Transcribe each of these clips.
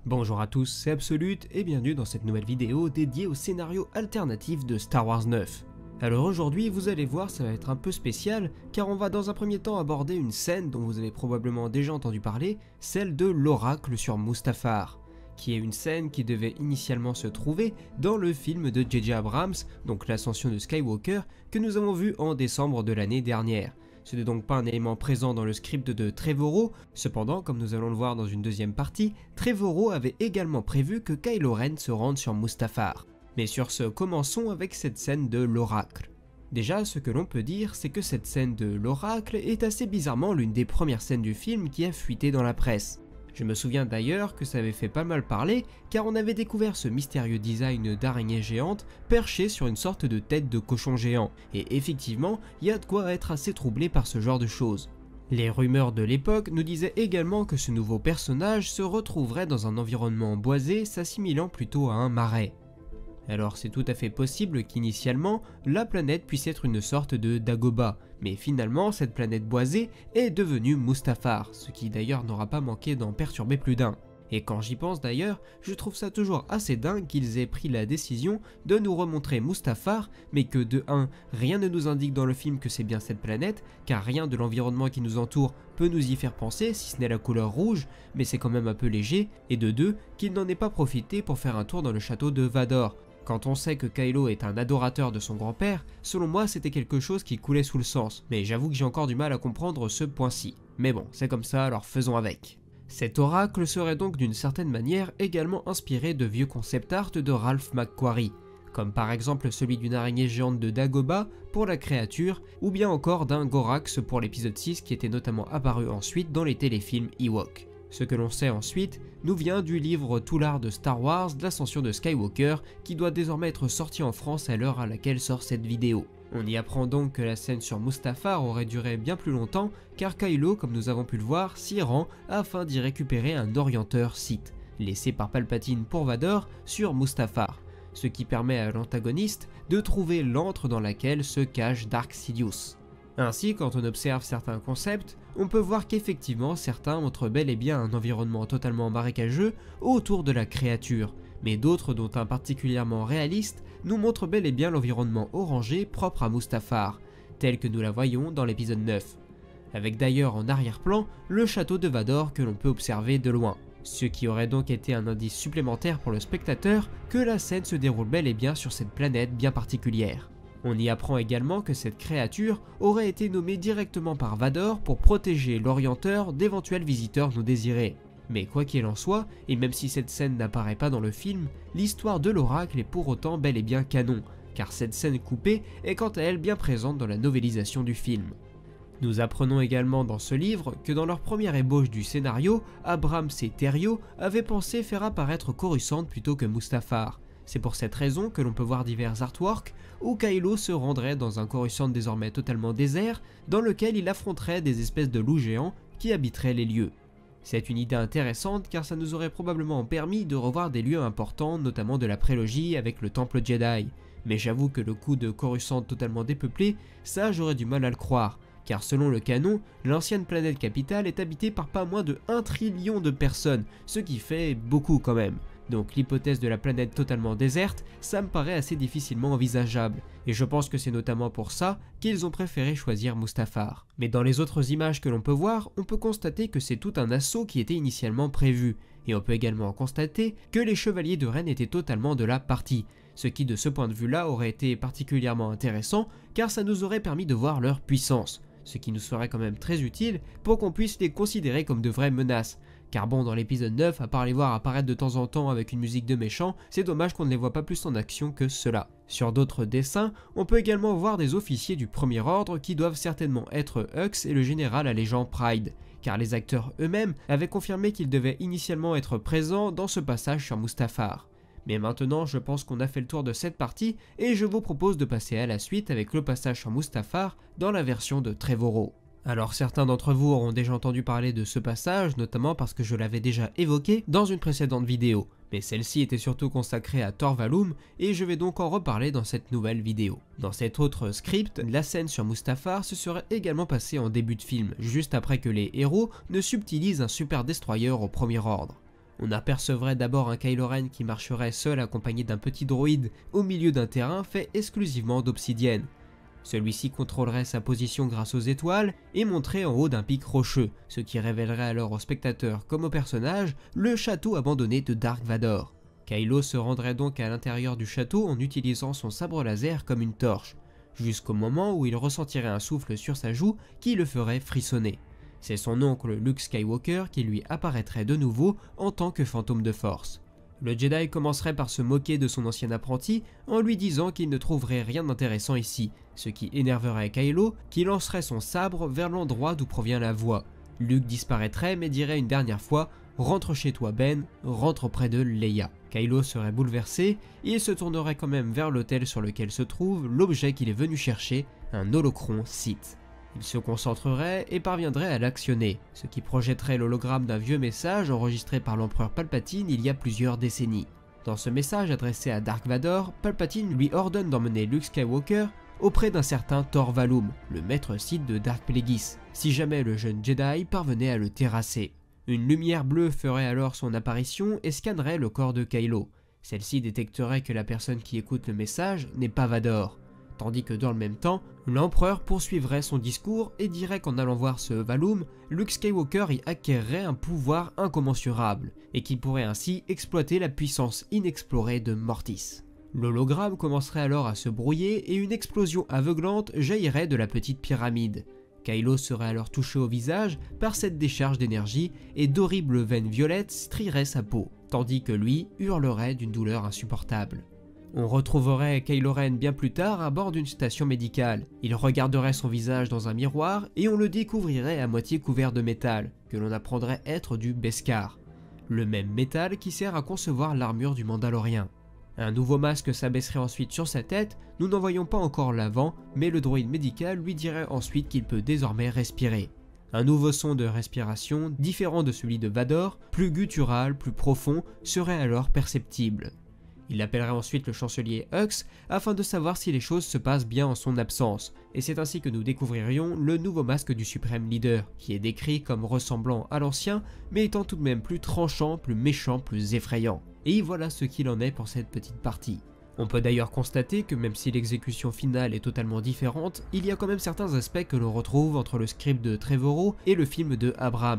Bonjour à tous, c'est Absolute et bienvenue dans cette nouvelle vidéo dédiée au scénario alternatif de Star Wars 9. Alors aujourd'hui, vous allez voir, ça va être un peu spécial car on va dans un premier temps aborder une scène dont vous avez probablement déjà entendu parler, celle de l'oracle sur Mustafar, qui est une scène qui devait initialement se trouver dans le film de J.J. Abrams, donc l'ascension de Skywalker, que nous avons vu en décembre de l'année dernière. Ce n'est donc pas un élément présent dans le script de Trevorrow, cependant, comme nous allons le voir dans une deuxième partie, Trevorrow avait également prévu que Kylo Ren se rende sur Mustafar. Mais sur ce, commençons avec cette scène de l'oracle. Déjà, ce que l'on peut dire, c'est que cette scène de l'oracle est assez bizarrement l'une des premières scènes du film qui a fuité dans la presse. Je me souviens d'ailleurs que ça avait fait pas mal parler car on avait découvert ce mystérieux design d'araignée géante perché sur une sorte de tête de cochon géant, et effectivement, il y a de quoi être assez troublé par ce genre de choses. Les rumeurs de l'époque nous disaient également que ce nouveau personnage se retrouverait dans un environnement boisé s'assimilant plutôt à un marais. Alors c'est tout à fait possible qu'initialement, la planète puisse être une sorte de Dagobah, mais finalement cette planète boisée est devenue Mustafar, ce qui d'ailleurs n'aura pas manqué d'en perturber plus d'un. Et quand j'y pense d'ailleurs, je trouve ça toujours assez dingue qu'ils aient pris la décision de nous remontrer Mustafar, mais que de 1, rien ne nous indique dans le film que c'est bien cette planète, car rien de l'environnement qui nous entoure peut nous y faire penser si ce n'est la couleur rouge, mais c'est quand même un peu léger, et de 2, qu'ils n'en aient pas profité pour faire un tour dans le château de Vador. Quand on sait que Kylo est un adorateur de son grand-père, selon moi c'était quelque chose qui coulait sous le sens, mais j'avoue que j'ai encore du mal à comprendre ce point-ci. Mais bon, c'est comme ça, alors faisons avec. Cet oracle serait donc d'une certaine manière également inspiré de vieux concept art de Ralph McQuarrie, comme par exemple celui d'une araignée géante de Dagobah pour la créature, ou bien encore d'un Gorax pour l'épisode 6 qui était notamment apparu ensuite dans les téléfilms Ewok. Ce que l'on sait ensuite nous vient du livre Tout l'art de Star Wars, l'ascension de Skywalker, qui doit désormais être sorti en France à l'heure à laquelle sort cette vidéo. On y apprend donc que la scène sur Mustafar aurait duré bien plus longtemps, car Kylo, comme nous avons pu le voir, s'y rend afin d'y récupérer un orienteur Sith, laissé par Palpatine pour Vador sur Mustafar, ce qui permet à l'antagoniste de trouver l'antre dans laquelle se cache Dark Sidious. Ainsi, quand on observe certains concepts, on peut voir qu'effectivement certains montrent bel et bien un environnement totalement marécageux autour de la créature, mais d'autres, dont un particulièrement réaliste, nous montrent bel et bien l'environnement orangé propre à Mustafar, tel que nous la voyons dans l'épisode 9. Avec d'ailleurs en arrière-plan le château de Vador que l'on peut observer de loin, ce qui aurait donc été un indice supplémentaire pour le spectateur que la scène se déroule bel et bien sur cette planète bien particulière. On y apprend également que cette créature aurait été nommée directement par Vador pour protéger l'orienteur d'éventuels visiteurs non désirés. Mais quoi qu'il en soit, et même si cette scène n'apparaît pas dans le film, l'histoire de l'oracle est pour autant bel et bien canon, car cette scène coupée est quant à elle bien présente dans la novélisation du film. Nous apprenons également dans ce livre que dans leur première ébauche du scénario, Abrams et Terrio avaient pensé faire apparaître Coruscant plutôt que Mustafar. C'est pour cette raison que l'on peut voir divers artworks où Kylo se rendrait dans un Coruscant désormais totalement désert, dans lequel il affronterait des espèces de loups géants qui habiteraient les lieux. C'est une idée intéressante car ça nous aurait probablement permis de revoir des lieux importants, notamment de la prélogie avec le temple Jedi. Mais j'avoue que le coup de Coruscant totalement dépeuplé, ça j'aurais du mal à le croire, car selon le canon, l'ancienne planète capitale est habitée par pas moins de 1 trillion de personnes, ce qui fait beaucoup quand même. Donc l'hypothèse de la planète totalement déserte, ça me paraît assez difficilement envisageable, et je pense que c'est notamment pour ça qu'ils ont préféré choisir Mustafar. Mais dans les autres images que l'on peut voir, on peut constater que c'est tout un assaut qui était initialement prévu, et on peut également constater que les chevaliers de Ren étaient totalement de la partie, ce qui de ce point de vue là aurait été particulièrement intéressant car ça nous aurait permis de voir leur puissance, ce qui nous serait quand même très utile pour qu'on puisse les considérer comme de vraies menaces. Car bon, dans l'épisode 9, à part les voir apparaître de temps en temps avec une musique de méchant, c'est dommage qu'on ne les voit pas plus en action que cela. Sur d'autres dessins, on peut également voir des officiers du premier ordre qui doivent certainement être Hux et le général allégeant Pryde, car les acteurs eux-mêmes avaient confirmé qu'ils devaient initialement être présents dans ce passage sur Mustafar. Mais maintenant, je pense qu'on a fait le tour de cette partie et je vous propose de passer à la suite avec le passage sur Mustafar dans la version de Trevorrow. Alors certains d'entre vous auront déjà entendu parler de ce passage, notamment parce que je l'avais déjà évoqué dans une précédente vidéo, mais celle-ci était surtout consacrée à Tor Valum et je vais donc en reparler dans cette nouvelle vidéo. Dans cet autre script, la scène sur Mustafar se serait également passée en début de film, juste après que les héros ne subtilisent un super destroyer au premier ordre. On apercevrait d'abord un Kylo Ren qui marcherait seul accompagné d'un petit droïde au milieu d'un terrain fait exclusivement d'obsidienne. Celui-ci contrôlerait sa position grâce aux étoiles et monterait en haut d'un pic rocheux, ce qui révélerait alors aux spectateurs comme aux personnages le château abandonné de Dark Vador. Kylo se rendrait donc à l'intérieur du château en utilisant son sabre laser comme une torche, jusqu'au moment où il ressentirait un souffle sur sa joue qui le ferait frissonner. C'est son oncle Luke Skywalker qui lui apparaîtrait de nouveau en tant que fantôme de force. Le Jedi commencerait par se moquer de son ancien apprenti en lui disant qu'il ne trouverait rien d'intéressant ici, ce qui énerverait Kylo qui lancerait son sabre vers l'endroit d'où provient la voix. Luke disparaîtrait mais dirait une dernière fois « Rentre chez toi Ben, rentre auprès de Leia ». Kylo serait bouleversé et il se tournerait quand même vers l'autel sur lequel se trouve l'objet qu'il est venu chercher, un holocron Sith. Il se concentrerait et parviendrait à l'actionner, ce qui projetterait l'hologramme d'un vieux message enregistré par l'empereur Palpatine il y a plusieurs décennies. Dans ce message adressé à Dark Vador, Palpatine lui ordonne d'emmener Luke Skywalker auprès d'un certain Tor Valum, le maître Sith de Dark Plagueis, si jamais le jeune Jedi parvenait à le terrasser. Une lumière bleue ferait alors son apparition et scannerait le corps de Kylo. Celle-ci détecterait que la personne qui écoute le message n'est pas Vador. Tandis que dans le même temps, l'empereur poursuivrait son discours et dirait qu'en allant voir ce Valum, Luke Skywalker y acquerrait un pouvoir incommensurable, et qu'il pourrait ainsi exploiter la puissance inexplorée de Mortis. L'hologramme commencerait alors à se brouiller et une explosion aveuglante jaillirait de la petite pyramide. Kylo serait alors touché au visage par cette décharge d'énergie et d'horribles veines violettes strieraient sa peau, tandis que lui hurlerait d'une douleur insupportable. On retrouverait Kylo Ren bien plus tard à bord d'une station médicale. Il regarderait son visage dans un miroir et on le découvrirait à moitié couvert de métal, que l'on apprendrait être du Beskar, le même métal qui sert à concevoir l'armure du Mandalorien. Un nouveau masque s'abaisserait ensuite sur sa tête, nous n'en voyons pas encore l'avant, mais le droïde médical lui dirait ensuite qu'il peut désormais respirer. Un nouveau son de respiration, différent de celui de Vador, plus guttural, plus profond, serait alors perceptible. Il appellerait ensuite le chancelier Hux afin de savoir si les choses se passent bien en son absence, et c'est ainsi que nous découvririons le nouveau masque du suprême leader, qui est décrit comme ressemblant à l'ancien, mais étant tout de même plus tranchant, plus méchant, plus effrayant. Et voilà ce qu'il en est pour cette petite partie. On peut d'ailleurs constater que même si l'exécution finale est totalement différente, il y a quand même certains aspects que l'on retrouve entre le script de Trevorrow et le film de Abrams,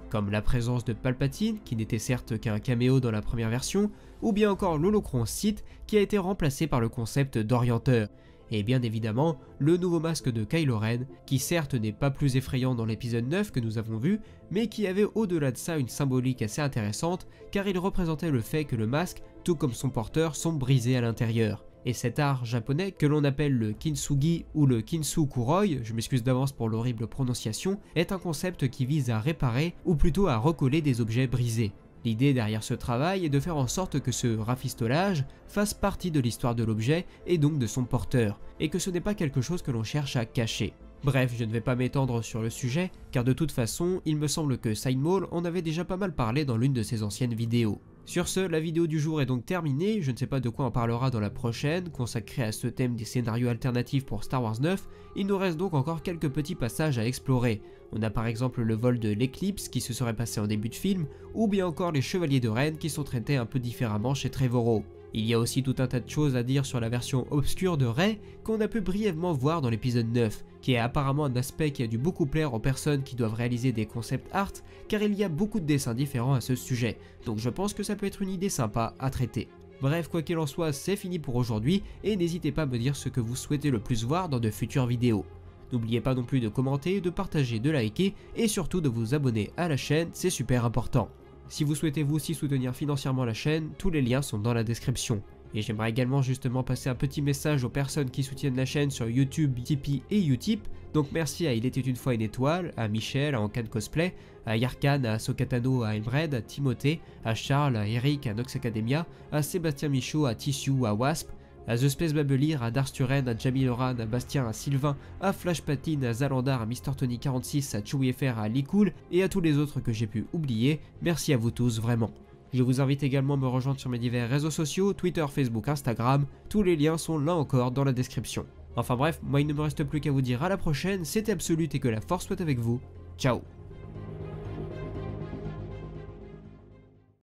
comme la présence de Palpatine, qui n'était certes qu'un caméo dans la première version, ou bien encore l'holocron Sith qui a été remplacé par le concept d'orienteur, et bien évidemment le nouveau masque de Kylo Ren, qui certes n'est pas plus effrayant dans l'épisode 9 que nous avons vu, mais qui avait au-delà de ça une symbolique assez intéressante, car il représentait le fait que le masque, tout comme son porteur, sont brisés à l'intérieur. Et cet art japonais, que l'on appelle le kintsugi ou le kintsukuroi, je m'excuse d'avance pour l'horrible prononciation, est un concept qui vise à réparer, ou plutôt à recoller des objets brisés. L'idée derrière ce travail est de faire en sorte que ce rafistolage fasse partie de l'histoire de l'objet et donc de son porteur, et que ce n'est pas quelque chose que l'on cherche à cacher. Bref, je ne vais pas m'étendre sur le sujet, car de toute façon, il me semble que Sidemaul en avait déjà pas mal parlé dans l'une de ses anciennes vidéos. Sur ce, la vidéo du jour est donc terminée, je ne sais pas de quoi on parlera dans la prochaine, consacrée à ce thème des scénarios alternatifs pour Star Wars 9, il nous reste donc encore quelques petits passages à explorer. On a par exemple le vol de l'Eclipse qui se serait passé en début de film, ou bien encore les Chevaliers de Ren qui sont traités un peu différemment chez Trevorrow. Il y a aussi tout un tas de choses à dire sur la version obscure de Rey qu'on a pu brièvement voir dans l'épisode 9, qui est apparemment un aspect qui a dû beaucoup plaire aux personnes qui doivent réaliser des concept art, car il y a beaucoup de dessins différents à ce sujet, donc je pense que ça peut être une idée sympa à traiter. Bref, quoi qu'il en soit, c'est fini pour aujourd'hui, et n'hésitez pas à me dire ce que vous souhaitez le plus voir dans de futures vidéos. N'oubliez pas non plus de commenter, de partager, de liker, et surtout de vous abonner à la chaîne, c'est super important. Si vous souhaitez vous aussi soutenir financièrement la chaîne, tous les liens sont dans la description. Et j'aimerais également justement passer un petit message aux personnes qui soutiennent la chaîne sur YouTube, Tipeee et Utip. Donc merci à Il était une fois une étoile, à Michel, à Ankan Cosplay, à Yarkan, à Sokatano, à Emred, à Timothée, à Charles, à Eric, à Nox Academia, à Sébastien Michaud, à Tissue, à Wasp, à The Space Babelier, à Darsturen, à Jamil Oran, à Bastien, à Sylvain, à Flash Patine, à Zalandar, à Mr Tony 46, à ChouiFR, à Likoul et à tous les autres que j'ai pu oublier. Merci à vous tous vraiment. Je vous invite également à me rejoindre sur mes divers réseaux sociaux, Twitter, Facebook, Instagram, tous les liens sont là encore dans la description. Enfin bref, moi il ne me reste plus qu'à vous dire à la prochaine, c'était Absolute et que la force soit avec vous, ciao.